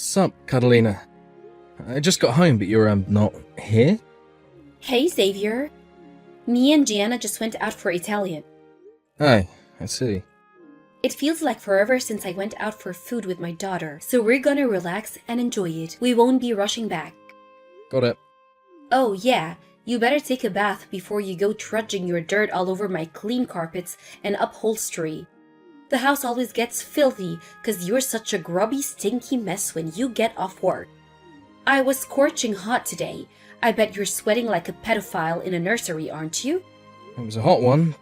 Sup, Catalina? I just got home, but you're, not here? Hey, Xavier. Me and Gianna just went out for Italian. Oh, I see. It feels like forever since I went out for food with my daughter, so we're gonna relax and enjoy it. We won't be rushing back. Got it. Oh, yeah. You better take a bath before you go trudging your dirt all over my clean carpets and upholstery. The house always gets filthy because you're such a grubby, stinky mess when you get off work. I was scorching hot today. I bet you're sweating like a pedophile in a nursery, aren't you? It was a hot one.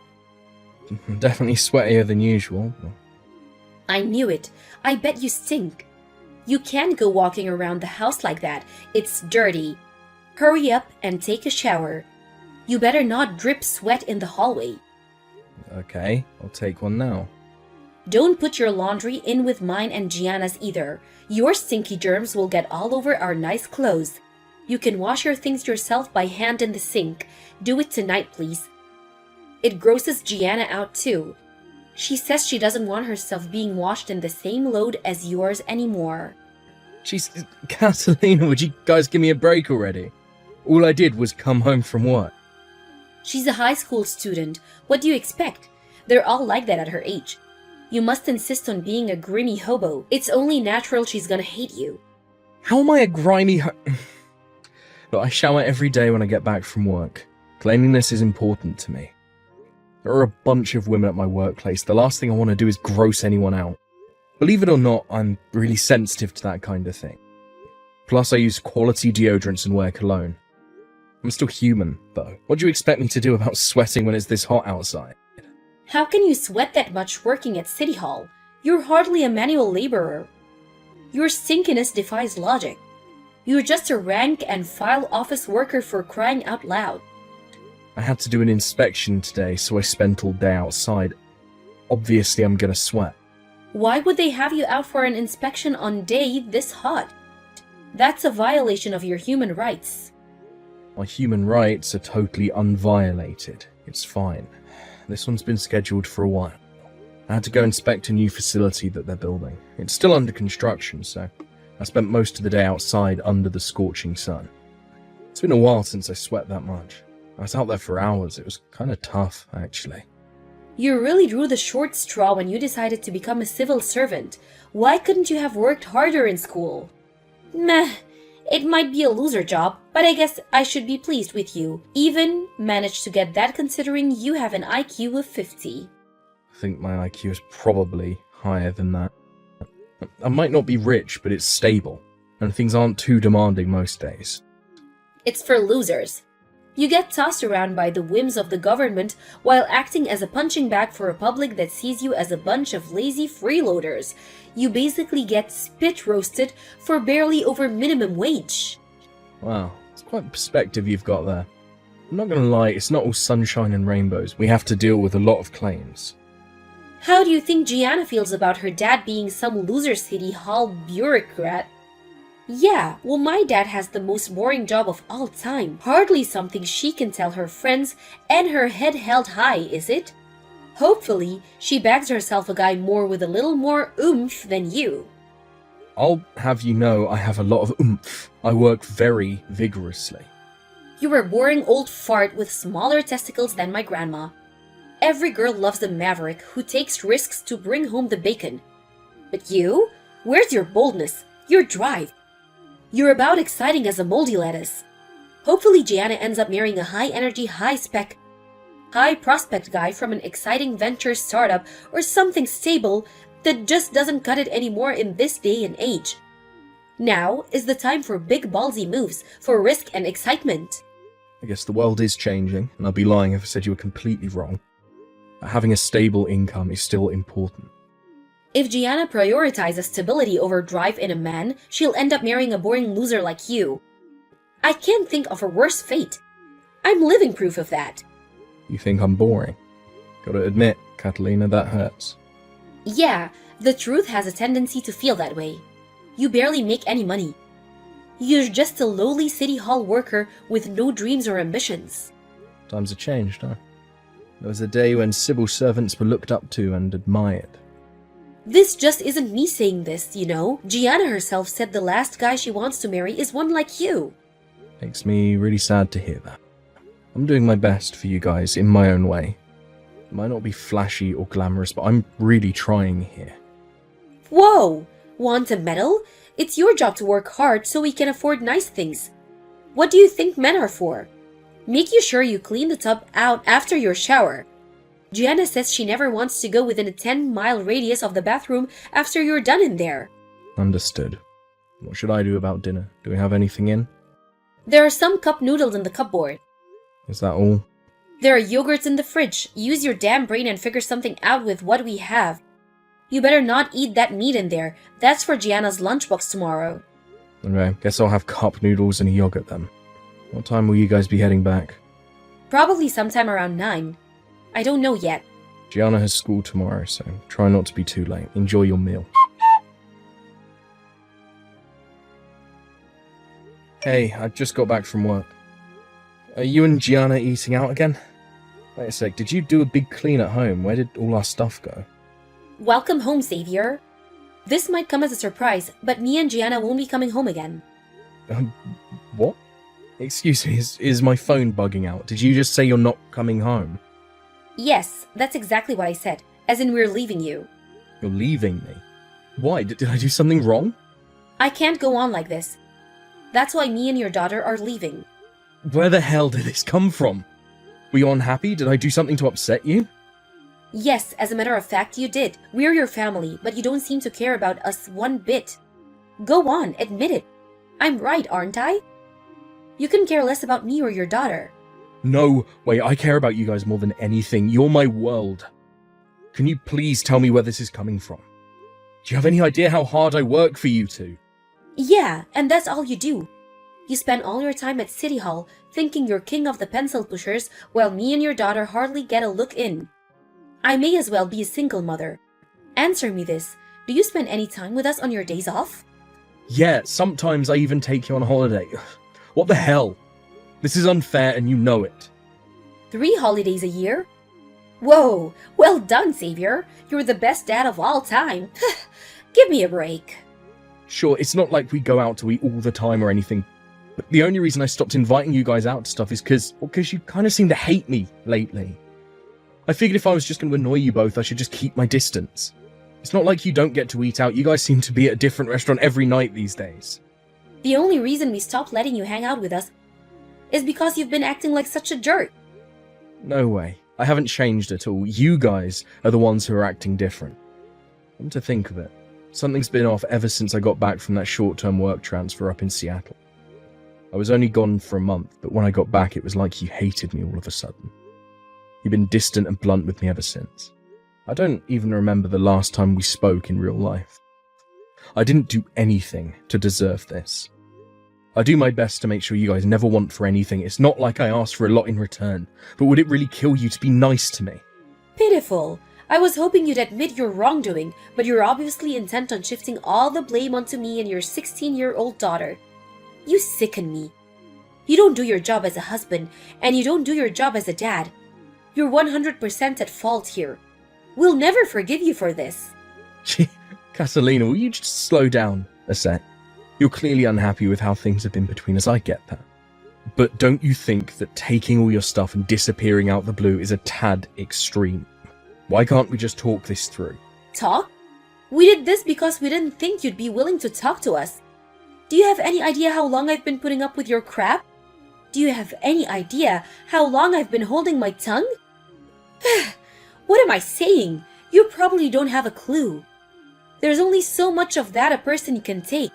Definitely sweatier than usual. I knew it. I bet you stink. You can't go walking around the house like that. It's dirty. Hurry up and take a shower. You better not drip sweat in the hallway. Okay, I'll take one now. Don't put your laundry in with mine and Gianna's either. Your stinky germs will get all over our nice clothes. You can wash your things yourself by hand in the sink. Do it tonight, please. It grosses Gianna out too. She says she doesn't want herself being washed in the same load as yours anymore. Jeez, Catalina, would you guys give me a break already? All I did was come home from work. She's a high school student. What do you expect? They're all like that at her age. You must insist on being a grimy hobo. It's only natural she's gonna hate you. How am I a grimy Look, I shower every day when I get back from work. Cleanliness is important to me. There are a bunch of women at my workplace. The last thing I want to do is gross anyone out. Believe it or not, I'm really sensitive to that kind of thing. Plus, I use quality deodorants and wear cologne. I'm still human, though. What do you expect me to do about sweating when it's this hot outside? How can you sweat that much working at City Hall? You're hardly a manual laborer. Your stinkiness defies logic. You're just a rank and file office worker for crying out loud. I had to do an inspection today, so I spent all day outside. Obviously, I'm gonna sweat. Why would they have you out for an inspection on day this hot? That's a violation of your human rights. My human rights are totally unviolated. It's fine. This one's been scheduled for a while. I had to go inspect a new facility that they're building. It's still under construction, so I spent most of the day outside under the scorching sun. It's been a while since I sweat that much. I was out there for hours. It was kind of tough, actually. You really drew the short straw when you decided to become a civil servant. Why couldn't you have worked harder in school? Meh, it might be a loser job, but I guess I should be pleased with you. Even managed to get that considering you have an IQ of 50. I think my IQ is probably higher than that. I might not be rich, but it's stable, and things aren't too demanding most days. It's for losers. You get tossed around by the whims of the government while acting as a punching bag for a public that sees you as a bunch of lazy freeloaders. You basically get spit roasted for barely over minimum wage. Wow, it's quite the perspective you've got there. I'm not gonna lie, it's not all sunshine and rainbows. We have to deal with a lot of claims. How do you think Gianna feels about her dad being some loser City Hall bureaucrat? Yeah, well, my dad has the most boring job of all time. Hardly something she can tell her friends and her head held high, is it? Hopefully, she bags herself a guy with a little more oomph than you. I'll have you know I have a lot of oomph. I work very vigorously. You're a boring old fart with smaller testicles than my grandma. Every girl loves a maverick who takes risks to bring home the bacon. But you? Where's your boldness? Your drive? You're about exciting as a moldy lettuce. Hopefully Gianna ends up marrying a high-energy, high-spec, high-prospect guy from an exciting venture startup or something stable that just doesn't cut it anymore in this day and age. Now is the time for big ballsy moves, for risk and excitement. I guess the world is changing, and I'd be lying if I said you were completely wrong. But having a stable income is still important. If Gianna prioritizes stability over drive in a man, she'll end up marrying a boring loser like you. I can't think of a worse fate. I'm living proof of that. You think I'm boring? Gotta admit, Catalina, that hurts. Yeah, the truth has a tendency to feel that way. You barely make any money. You're just a lowly City Hall worker with no dreams or ambitions. Times have changed, huh? There was a day when civil servants were looked up to and admired. This just isn't me saying this, you know. Gianna herself said the last guy she wants to marry is one like you. Makes me really sad to hear that. I'm doing my best for you guys in my own way. It might not be flashy or glamorous, but I'm really trying here. Whoa! Want a medal? It's your job to work hard so we can afford nice things. What do you think men are for? Make you sure you clean the tub out after your shower. Gianna says she never wants to go within a 10-mile radius of the bathroom after you're done in there. Understood. What should I do about dinner? Do we have anything in? There are some cup noodles in the cupboard. Is that all? There are yogurts in the fridge. Use your damn brain and figure something out with what we have. You better not eat that meat in there. That's for Gianna's lunchbox tomorrow. Okay, guess I'll have cup noodles and a yogurt then. What time will you guys be heading back? Probably sometime around 9. I don't know yet. Gianna has school tomorrow, so try not to be too late. Enjoy your meal. Hey, I just got back from work. Are you and Gianna eating out again? Wait a sec, did you do a big clean at home? Where did all our stuff go? Welcome home, Xavier. This might come as a surprise, but me and Gianna won't be coming home again. What? Excuse me, is my phone bugging out? Did you just say you're not coming home? Yes, that's exactly what I said, as in we're leaving you. You're leaving me? Why? Did I do something wrong? I can't go on like this. That's why me and your daughter are leaving. Where the hell did this come from? Were you unhappy? Did I do something to upset you? Yes, as a matter of fact, you did. We're your family, but you don't seem to care about us one bit. Go on, admit it. I'm right, aren't I? You can care less about me or your daughter. No, wait, I care about you guys more than anything. You're my world. Can you please tell me where this is coming from? Do you have any idea how hard I work for you two? Yeah, and that's all you do. You spend all your time at City Hall thinking you're king of the pencil pushers while me and your daughter hardly get a look in. I may as well be a single mother. Answer me this. Do you spend any time with us on your days off? Yeah, sometimes I even take you on holiday. What the hell? This is unfair and you know it. 3 holidays a year? Whoa, well done, Xavier. You're the best dad of all time. Give me a break. Sure, it's not like we go out to eat all the time or anything. But the only reason I stopped inviting you guys out to stuff is because you kind of seem to hate me lately. I figured if I was just going to annoy you both, I should just keep my distance. It's not like you don't get to eat out. You guys seem to be at a different restaurant every night these days. The only reason we stopped letting you hang out with us is because you've been acting like such a jerk. No way. I haven't changed at all. You guys are the ones who are acting different. Come to think of it, something's been off ever since I got back from that short-term work transfer up in Seattle. I was only gone for a month, but when I got back it was like you hated me all of a sudden. You've been distant and blunt with me ever since. I don't even remember the last time we spoke in real life. I didn't do anything to deserve this. I do my best to make sure you guys never want for anything. It's not like I asked for a lot in return, but would it really kill you to be nice to me? Pitiful. I was hoping you'd admit your wrongdoing, but you're obviously intent on shifting all the blame onto me and your 16-year-old daughter. You sicken me. You don't do your job as a husband, and you don't do your job as a dad. You're 100% at fault here. We'll never forgive you for this. Gee, Catalina, will you just slow down a sec? You're clearly unhappy with how things have been between us, I get that. But don't you think that taking all your stuff and disappearing out the blue is a tad extreme? Why can't we just talk this through? Talk? We did this because we didn't think you'd be willing to talk to us. Do you have any idea how long I've been putting up with your crap? Do you have any idea how long I've been holding my tongue? What am I saying? You probably don't have a clue. There's only so much of that a person can take.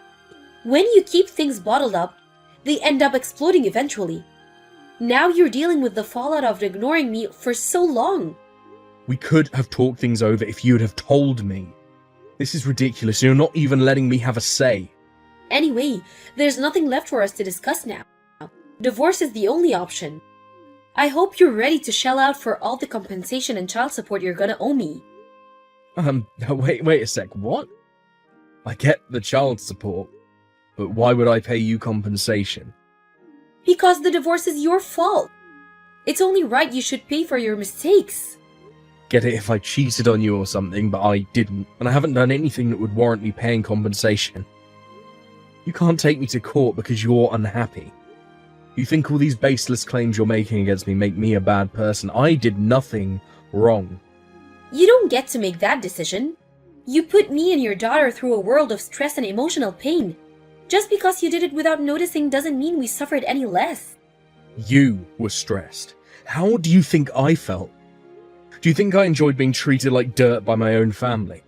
When you keep things bottled up, they end up exploding eventually. Now you're dealing with the fallout of ignoring me for so long. We could have talked things over if you'd have told me. This is ridiculous. You're not even letting me have a say. Anyway, there's nothing left for us to discuss now. Divorce is the only option. I hope you're ready to shell out for all the compensation and child support you're gonna owe me. Wait a sec, what? I get the child support, but why would I pay you compensation? Because the divorce is your fault. It's only right you should pay for your mistakes. get it if I cheated on you or something, but I didn't, and I haven't done anything that would warrant me paying compensation. You can't take me to court because you're unhappy. You think all these baseless claims you're making against me make me a bad person. I did nothing wrong. You don't get to make that decision. You put me and your daughter through a world of stress and emotional pain. Just because you did it without noticing doesn't mean we suffered any less. You were stressed. How do you think I felt? Do you think I enjoyed being treated like dirt by my own family?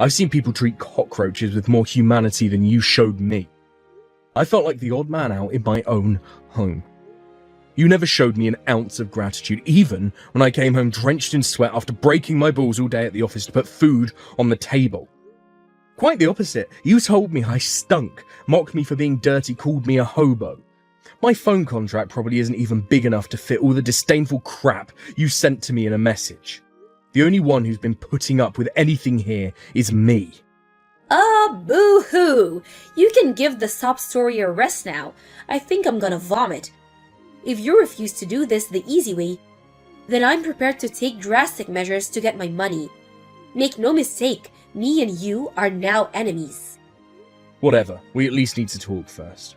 I've seen people treat cockroaches with more humanity than you showed me. I felt like the odd man out in my own home. You never showed me an ounce of gratitude, even when I came home drenched in sweat after breaking my balls all day at the office to put food on the table. Quite the opposite. You told me I stunk, mocked me for being dirty, called me a hobo. My phone contract probably isn't even big enough to fit all the disdainful crap you sent to me in a message. The only one who's been putting up with anything here is me. Boo-hoo! You can give the sob story a rest now. I think I'm gonna vomit. If you refuse to do this the easy way, then I'm prepared to take drastic measures to get my money. Make no mistake, me and you are now enemies. Whatever, we at least need to talk first.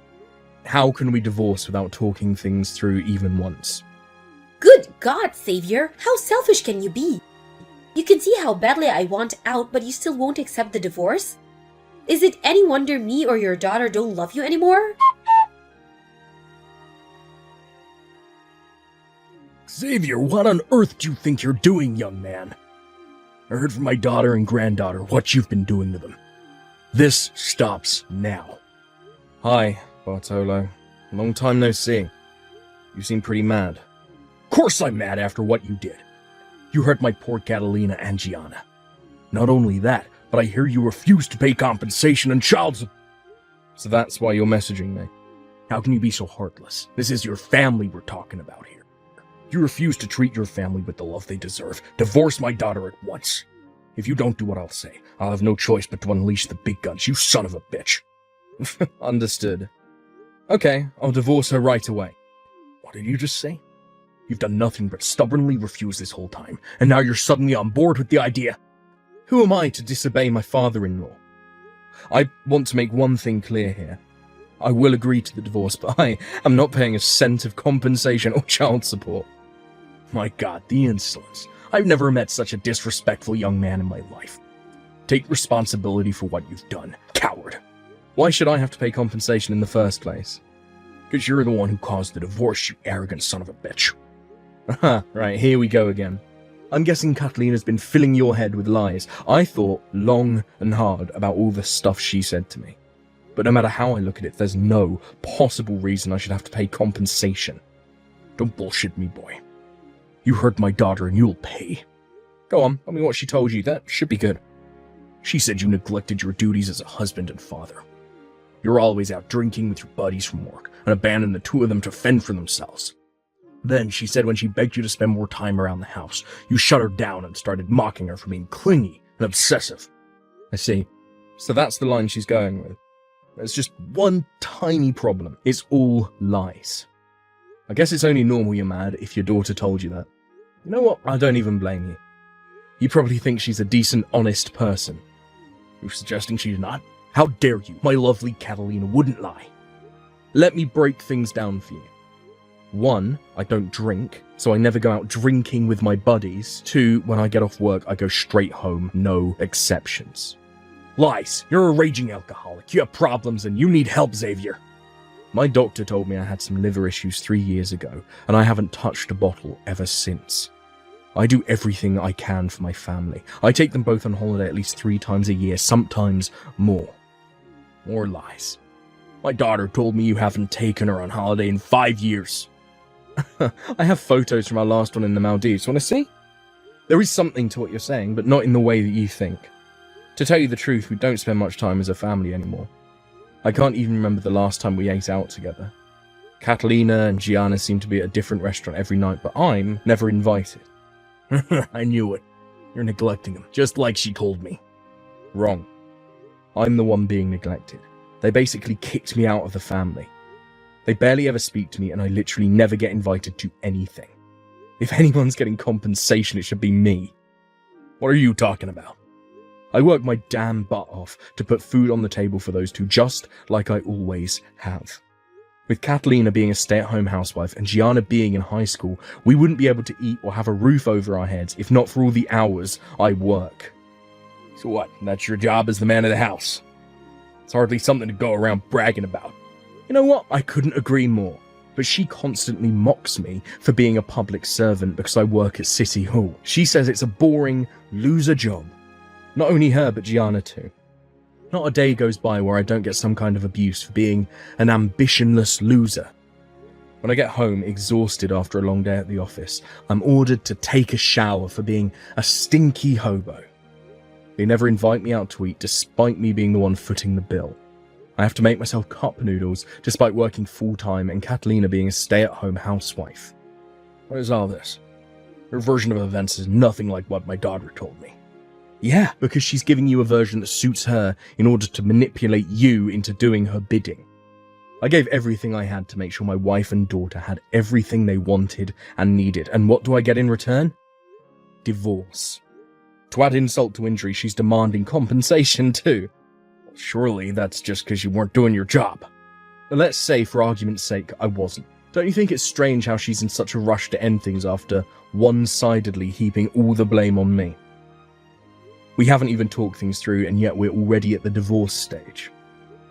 How can we divorce without talking things through even once? Good God, Savior, how selfish can you be? You can see how badly I want out, but you still won't accept the divorce? Is it any wonder me or your daughter don't love you anymore? Xavier, what on earth do you think you're doing, young man? I heard from my daughter and granddaughter what you've been doing to them. This stops now. Hi, Bartolo. Long time no see. You seem pretty mad. Of course I'm mad after what you did. You hurt my poor Catalina and Gianna. Not only that, but I hear you refuse to pay compensation and child support. So that's why you're messaging me. How can you be so heartless? This is your family we're talking about here. You refuse to treat your family with the love they deserve. Divorce my daughter at once. If you don't do what I'll say, I'll have no choice but to unleash the big guns, you son of a bitch. Understood. Okay, I'll divorce her right away. What did you just say? You've done nothing but stubbornly refuse this whole time, and now you're suddenly on board with the idea. Who am I to disobey my father-in-law? I want to make one thing clear here. I will agree to the divorce, but I am not paying a cent of compensation or child support. My God, the insolence. I've never met such a disrespectful young man in my life. Take responsibility for what you've done, coward. Why should I have to pay compensation in the first place? Because you're the one who caused the divorce, you arrogant son of a bitch. Aha, right, here we go again. I'm guessing Catalina's been filling your head with lies. I thought long and hard about all the stuff she said to me. But no matter how I look at it, there's no possible reason I should have to pay compensation. Don't bullshit me, boy. You hurt my daughter and you'll pay. Go on, tell me what she told you. That should be good. She said you neglected your duties as a husband and father. You're always out drinking with your buddies from work and abandoned the two of them to fend for themselves. Then she said when she begged you to spend more time around the house, you shut her down and started mocking her for being clingy and obsessive. I see. So that's the line she's going with. There's just one tiny problem. It's all lies. I guess it's only normal you're mad if your daughter told you that. You know what? I don't even blame you. You probably think she's a decent, honest person. You're suggesting she's not? How dare you? My lovely Catalina wouldn't lie. Let me break things down for you. 1, I don't drink, so I never go out drinking with my buddies. 2, when I get off work, I go straight home, no exceptions. Lies. You're a raging alcoholic. You have problems and you need help, Xavier. My doctor told me I had some liver issues 3 years ago, and I haven't touched a bottle ever since. I do everything I can for my family. I take them both on holiday at least 3 times a year, sometimes more. More lies. My daughter told me you haven't taken her on holiday in 5 years. I have photos from our last one in the Maldives. Want to see? There is something to what you're saying, but not in the way that you think. To tell you the truth, we don't spend much time as a family anymore. I can't even remember the last time we ate out together. Catalina and Gianna seem to be at a different restaurant every night, but I'm never invited. I knew it. You're neglecting them, just like she told me. Wrong. I'm the one being neglected. They basically kicked me out of the family. They barely ever speak to me, and I literally never get invited to anything. If anyone's getting compensation, it should be me. What are you talking about? I work my damn butt off to put food on the table for those two, just like I always have. With Catalina being a stay-at-home housewife and Gianna being in high school, we wouldn't be able to eat or have a roof over our heads if not for all the hours I work. So what, that's your job as the man of the house? It's hardly something to go around bragging about. You know what, I couldn't agree more. But she constantly mocks me for being a public servant because I work at City Hall. She says it's a boring, loser job. Not only her, but Gianna too. Not a day goes by where I don't get some kind of abuse for being an ambitionless loser. When I get home, exhausted after a long day at the office, I'm ordered to take a shower for being a stinky hobo. They never invite me out to eat, despite me being the one footing the bill. I have to make myself cup noodles, despite working full-time and Catalina being a stay-at-home housewife. What is all this? Her version of events is nothing like what my daughter told me. Yeah, because she's giving you a version that suits her in order to manipulate you into doing her bidding. I gave everything I had to make sure my wife and daughter had everything they wanted and needed, and what do I get in return? Divorce. To add insult to injury, she's demanding compensation too. Surely that's just because you weren't doing your job. But let's say, for argument's sake, I wasn't. Don't you think it's strange how she's in such a rush to end things after one-sidedly heaping all the blame on me? We haven't even talked things through, and yet we're already at the divorce stage.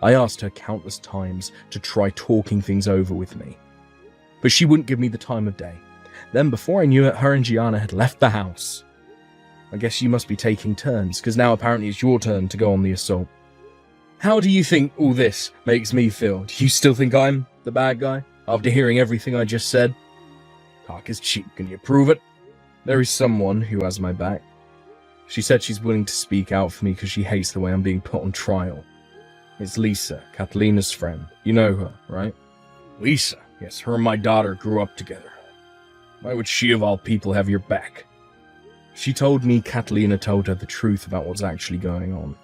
I asked her countless times to try talking things over with me, but she wouldn't give me the time of day. Then, before I knew it, her and Gianna had left the house. I guess you must be taking turns, because now apparently it's your turn to go on the assault. How do you think all this makes me feel? Do you still think I'm the bad guy, after hearing everything I just said? Talk is cheap, can you prove it? There is someone who has my back. She said she's willing to speak out for me because she hates the way I'm being put on trial. It's Lisa, Catalina's friend. You know her, right? Lisa? Yes, her and my daughter grew up together. Why would she of all people have your back? She told me Catalina told her the truth about what's actually going on.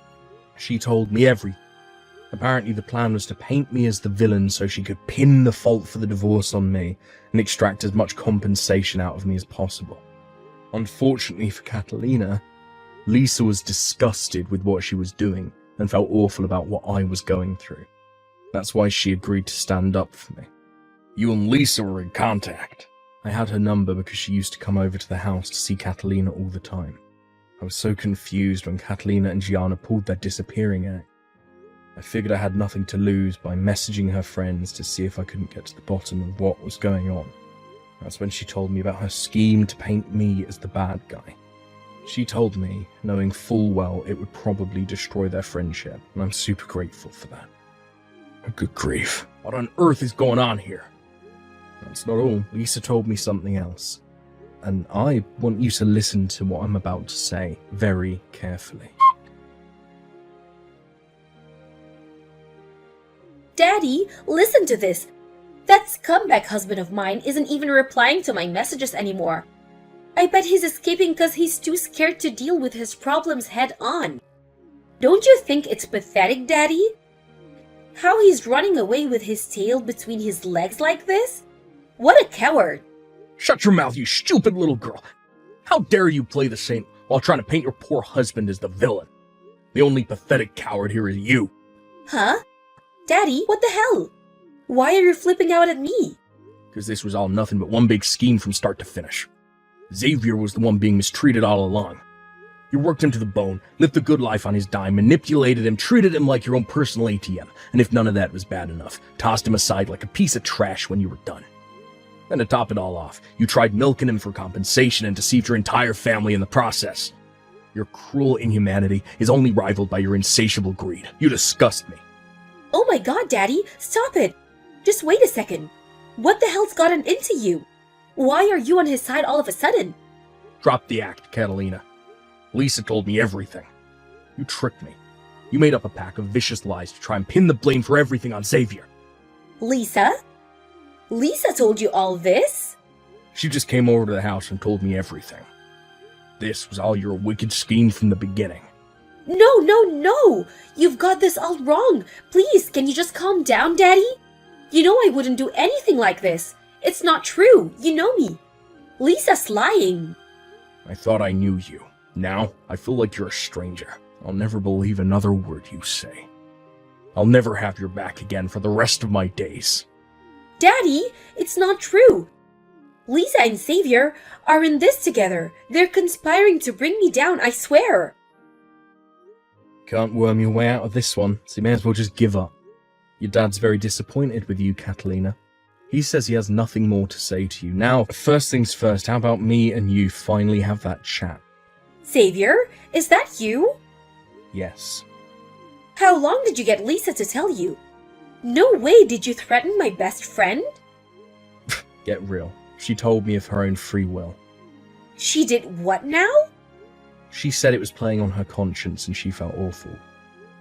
She told me everything. Apparently the plan was to paint me as the villain so she could pin the fault for the divorce on me and extract as much compensation out of me as possible. Unfortunately for Catalina, Lisa was disgusted with what she was doing and felt awful about what I was going through. That's why she agreed to stand up for me. You and Lisa were in contact. I had her number because she used to come over to the house to see Catalina all the time. I was so confused when Catalina and Gianna pulled their disappearing act. I figured I had nothing to lose by messaging her friends to see if I couldn't get to the bottom of what was going on. That's when she told me about her scheme to paint me as the bad guy. She told me, knowing full well it would probably destroy their friendship, and I'm super grateful for that. Good grief. What on earth is going on here? That's not all. Lisa told me something else. And I want you to listen to what I'm about to say very carefully. Daddy, listen to this. That scumbag husband of mine isn't even replying to my messages anymore. I bet he's escaping because he's too scared to deal with his problems head on. Don't you think it's pathetic, Daddy? How he's running away with his tail between his legs like this? What a coward! Shut your mouth, you stupid little girl. How dare you play the saint while trying to paint your poor husband as the villain? The only pathetic coward here is you. Huh? Daddy, what the hell? Why are you flipping out at me? Because this was all nothing but one big scheme from start to finish. Xavier was the one being mistreated all along. You worked him to the bone, lived the good life on his dime, manipulated him, treated him like your own personal ATM, and if none of that was bad enough, tossed him aside like a piece of trash when you were done. Then to top it all off, you tried milking him for compensation and deceived your entire family in the process. Your cruel inhumanity is only rivaled by your insatiable greed. You disgust me. Oh my god, Daddy, stop it! Just wait a second. What the hell's gotten into you? Why are you on his side all of a sudden? Drop the act, Catalina. Lisa told me everything. You tricked me. You made up a pack of vicious lies to try and pin the blame for everything on Xavier. Lisa? Lisa told you all this? She just came over to the house and told me everything. This was all your wicked scheme from the beginning. No! You've got this all wrong. Please, can you just calm down, Daddy? You know I wouldn't do anything like this. It's not true. You know me. Lisa's lying. I thought I knew you. Now, I feel like you're a stranger. I'll never believe another word you say. I'll never have your back again for the rest of my days. Daddy, it's not true. Lisa and Xavier are in this together. They're conspiring to bring me down, I swear. Can't worm your way out of this one, so you may as well just give up. Your dad's very disappointed with you, Catalina. He says he has nothing more to say to you. Now, first things first, how about me and you finally have that chat? Xavier, is that you? Yes. How long did you get Lisa to tell you? No way did you threaten my best friend? Get real. She told me of her own free will. She did what now? She said it was playing on her conscience and she felt awful.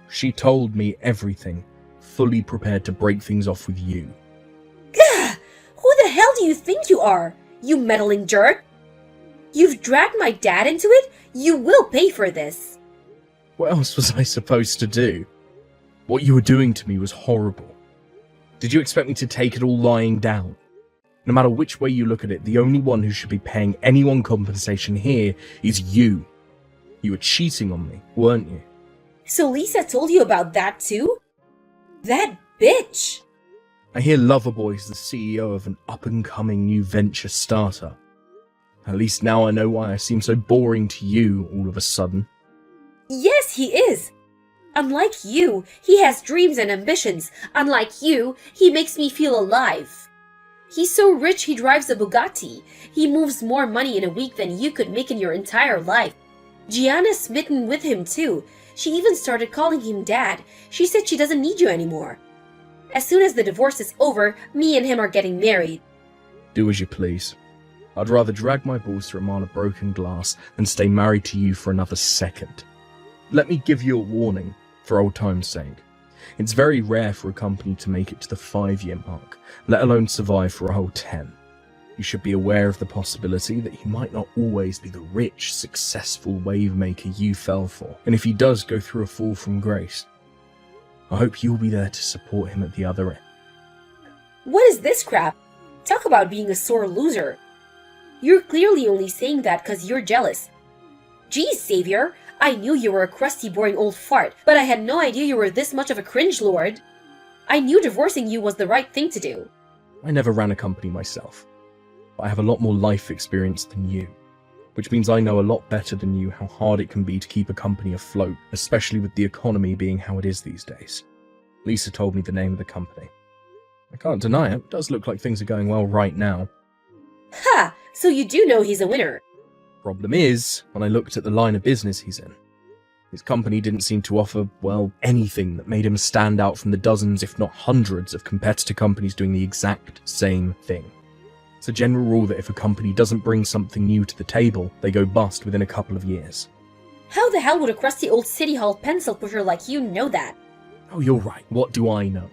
She told me everything, fully prepared to break things off with you. Gah! Who the hell do you think you are, you meddling jerk? You've dragged my dad into it? You will pay for this. What else was I supposed to do? What you were doing to me was horrible. Did you expect me to take it all lying down? No matter which way you look at it, the only one who should be paying anyone compensation here is you. You were cheating on me, weren't you? So Lisa told you about that too? That bitch! I hear Loverboy is the CEO of an up-and-coming new venture startup. At least now I know why I seem so boring to you all of a sudden. Yes, he is. Unlike you, he has dreams and ambitions. Unlike you, he makes me feel alive. He's so rich he drives a Bugatti. He moves more money in a week than you could make in your entire life. Gianna's smitten with him too. She even started calling him dad. She said she doesn't need you anymore. As soon as the divorce is over, me and him are getting married. Do as you please. I'd rather drag my balls through a mile of broken glass than stay married to you for another second. Let me give you a warning, for old time's sake. It's very rare for a company to make it to the 5-year mark, let alone survive for a whole 10. You should be aware of the possibility that he might not always be the rich, successful wave maker you fell for, and if he does go through a fall from grace, I hope you'll be there to support him at the other end. What is this crap? Talk about being a sore loser. You're clearly only saying that because you're jealous. Geez, Xavier, I knew you were a crusty, boring old fart, but I had no idea you were this much of a cringe lord. I knew divorcing you was the right thing to do. I never ran a company myself, but I have a lot more life experience than you, which means I know a lot better than you how hard it can be to keep a company afloat, especially with the economy being how it is these days. Lisa told me the name of the company. I can't deny it, it does look like things are going well right now. Ha! So you do know he's a winner. Problem is, when I looked at the line of business he's in, his company didn't seem to offer, well, anything that made him stand out from the dozens, if not hundreds, of competitor companies doing the exact same thing. It's a general rule that if a company doesn't bring something new to the table, they go bust within a couple of years. How the hell would a crusty old City Hall pencil pusher like you know that? Oh, you're right, what do I know?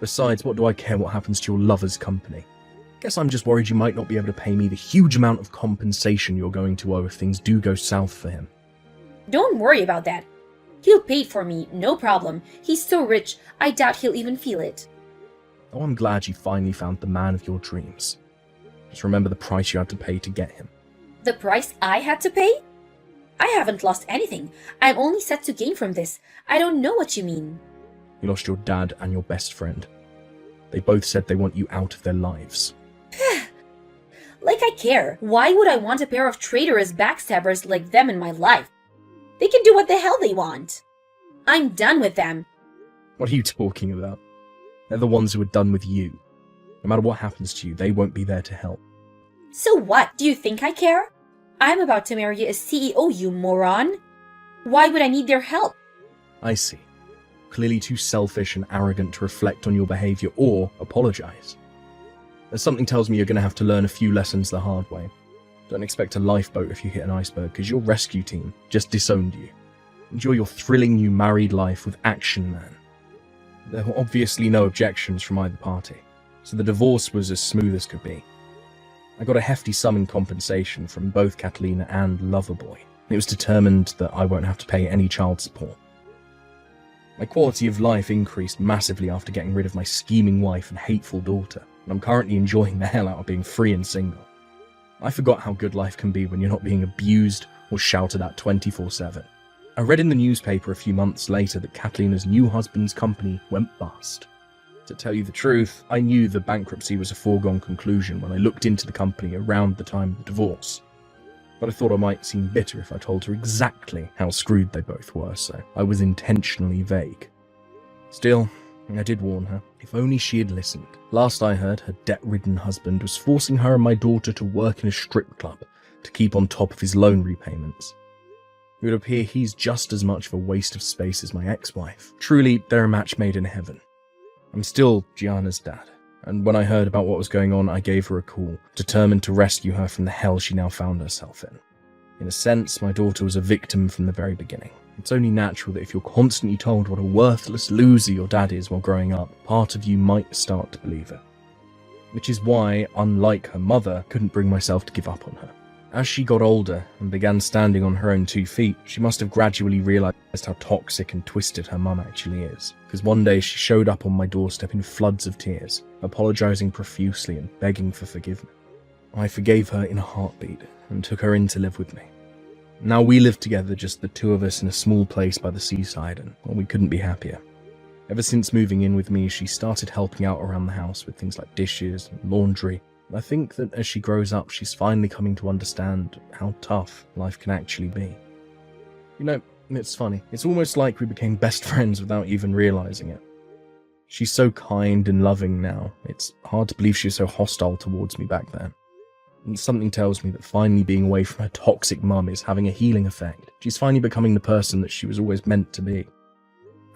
Besides, what do I care what happens to your lover's company? Guess I'm just worried you might not be able to pay me the huge amount of compensation you're going to owe if things do go south for him. Don't worry about that. He'll pay for me, no problem. He's so rich, I doubt he'll even feel it. Oh, I'm glad you finally found the man of your dreams. Just remember the price you had to pay to get him. The price I had to pay? I haven't lost anything. I'm only set to gain from this. I don't know what you mean. You lost your dad and your best friend. They both said they want you out of their lives. Like I care. Why would I want a pair of traitorous backstabbers like them in my life? They can do what the hell they want. I'm done with them. What are you talking about? They're the ones who are done with you. No matter what happens to you, they won't be there to help. So what? Do you think I care? I'm about to marry a CEO, you moron. Why would I need their help? I see. Clearly too selfish and arrogant to reflect on your behavior or apologize. There's something tells me you're going to have to learn a few lessons the hard way. Don't expect a lifeboat if you hit an iceberg, because your rescue team just disowned you. Enjoy your thrilling new married life with Action Man. There were obviously no objections from either party, so the divorce was as smooth as could be. I got a hefty sum in compensation from both Catalina and Loverboy. It was determined that I won't have to pay any child support. My quality of life increased massively after getting rid of my scheming wife and hateful daughter, and I'm currently enjoying the hell out of being free and single. I forgot how good life can be when you're not being abused was shouted at 24/7. I read in the newspaper a few months later that Catalina's new husband's company went bust. To tell you the truth, I knew the bankruptcy was a foregone conclusion when I looked into the company around the time of the divorce. But I thought I might seem bitter if I told her exactly how screwed they both were, so I was intentionally vague. Still, I did warn her. If only she had listened. Last I heard, her debt-ridden husband was forcing her and my daughter to work in a strip club to keep on top of his loan repayments. It would appear he's just as much of a waste of space as my ex-wife. Truly, they're a match made in heaven. I'm still Gianna's dad, and when I heard about what was going on, I gave her a call, determined to rescue her from the hell she now found herself in. In a sense, my daughter was a victim from the very beginning. It's only natural that if you're constantly told what a worthless loser your dad is while growing up, part of you might start to believe it. Which is why, unlike her mother, I couldn't bring myself to give up on her. As she got older and began standing on her own 2 feet, she must have gradually realised how toxic and twisted her mum actually is. Because one day she showed up on my doorstep in floods of tears, apologising profusely and begging for forgiveness. I forgave her in a heartbeat and took her in to live with me. Now we live together, just the two of us in a small place by the seaside, and well, we couldn't be happier. Ever since moving in with me, she started helping out around the house with things like dishes and laundry. I think that as she grows up, she's finally coming to understand how tough life can actually be. You know, it's funny. It's almost like we became best friends without even realising it. She's so kind and loving now. It's hard to believe she was so hostile towards me back then. And something tells me that finally being away from her toxic mum is having a healing effect. She's finally becoming the person that she was always meant to be.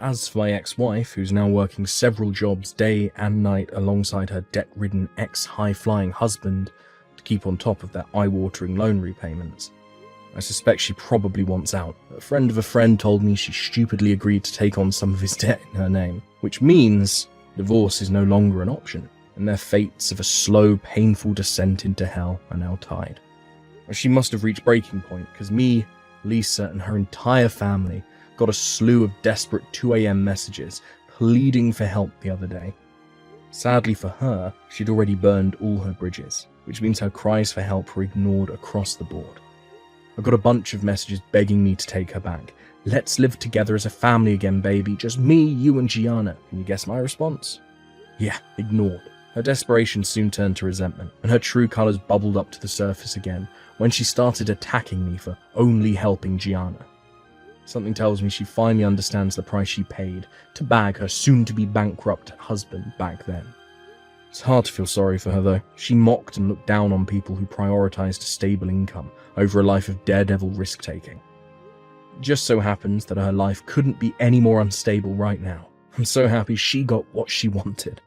As for my ex-wife, who's now working several jobs day and night alongside her debt-ridden ex-high-flying husband to keep on top of their eye-watering loan repayments, I suspect she probably wants out. A friend of a friend told me she stupidly agreed to take on some of his debt in her name, which means divorce is no longer an option, and their fates of a slow, painful descent into hell are now tied. She must have reached breaking point, because me, Lisa, and her entire family got a slew of desperate 2 a.m. messages pleading for help the other day. Sadly for her, she'd already burned all her bridges, which means her cries for help were ignored across the board. I got a bunch of messages begging me to take her back. Let's live together as a family again, baby. Just me, you, and Gianna. Can you guess my response? Yeah, ignored. Her desperation soon turned to resentment, and her true colours bubbled up to the surface again when she started attacking me for only helping Gianna. Something tells me she finally understands the price she paid to bag her soon-to-be bankrupt husband back then. It's hard to feel sorry for her though. She mocked and looked down on people who prioritised a stable income over a life of daredevil risk-taking. It just so happens that her life couldn't be any more unstable right now. I'm so happy she got what she wanted.